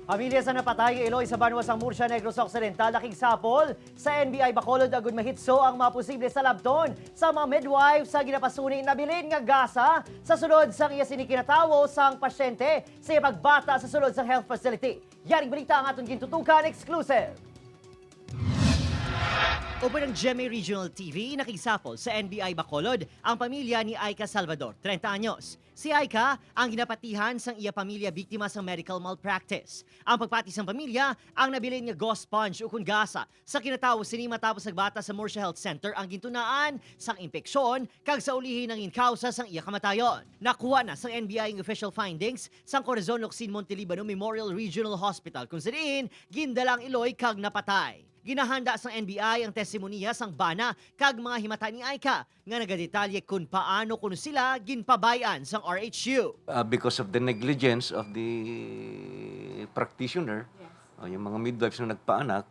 Pamilya sa napatay ng Eloy sa Banwasang Murcia Negros Occidental nakigsapol sa NBI Bacolod agud mahitso ang mga posible sa labton sa mga midwife sa ginapasuni nabilin nga gasa sa sulod sang iya sinikinatawo sang pasyente sa iya pagbata sa sulod sang health facility. Yaring balita ang aton gintutukan exclusive. Opo ng GMA Regional TV, nakigsapol sa NBI Bacolod ang pamilya ni Aika Salvador, 30 anyos. Si Aika ang ginapatihan sang iya pamilya biktima sa medical malpractice. Ang pagpati sang pamilya ang nabilin nga ghost sponge o gasa sa kinatawo sini matapos nagbata sa Murcia Health Center ang gintunaan sang impeksyon kag sa ulihin ng inkausa sang iya kamatayon. Nakuha na sang NBI ang official findings sang Corazon Locsin Montelibano Memorial Regional Hospital kung saan gindalang Eloy kag napatay. Ginahanda sang NBI ang testimoniya sang bana kag mga himata ni Aika nga nagadetalye kung paano kuno sila ginpabayan sang RHU. Because of the negligence of the practitioner, yung mga midwives na nagpaanak,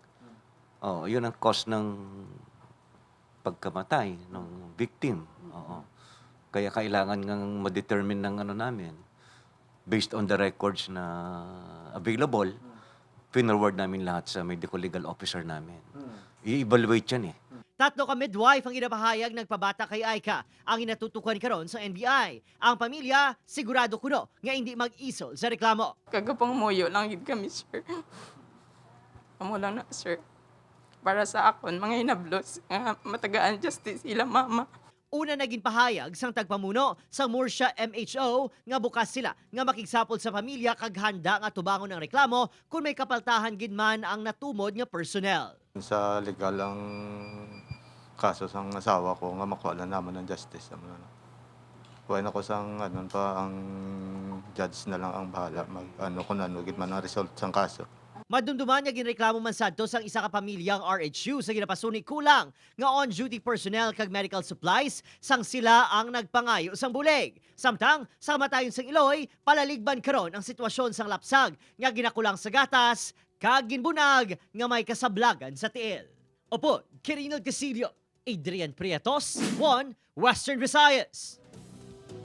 yun ang cause ng pagkamatay ng victim. Kaya kailangan ngang ma-determine ng namin, based on the records na available, pinoward namin lahat sa medical legal officer namin. I-evaluate yan eh. Tatlo ka midwife ang inapahayag nagpabata kay Aika ang inatutukan karon sa NBI. Ang pamilya sigurado kuno nga hindi mag-isol sa reklamo. Kagapang muyo lang yun kami, sir. Amo lang na, sir. Para sa akon, mga hinablos, nga matagaan justice sila, mama. Una naging pahayag sang tagpamuno sa Murcia MHO nga bukas sila nga makigsapol sa pamilya kag handa nga tubangon ng reklamo kung may kapaltahan gid man ang natumod nga personnel. Sa legal ang kaso sang asawa ko nga makuha na naman ng justice. Kuhain ako sang ang judge na lang ang bahala kung gid man ang result sang kaso. Madumduman nga ginreklamo man sadto sang isa ka pamilyang RHU sa ginapasuni kulang nga on-duty personnel kag medical supplies sang sila ang nagpangayo sang bulig. Samtang sa matayon sang Eloy, palaligban karon ang sitwasyon sang lapsag nga ginakulang sa gatas kag ginbunag nga may kasablagan sa tiil. Opo, Kirinal Casilio, Adrian Prietos, 1 Western Visayas.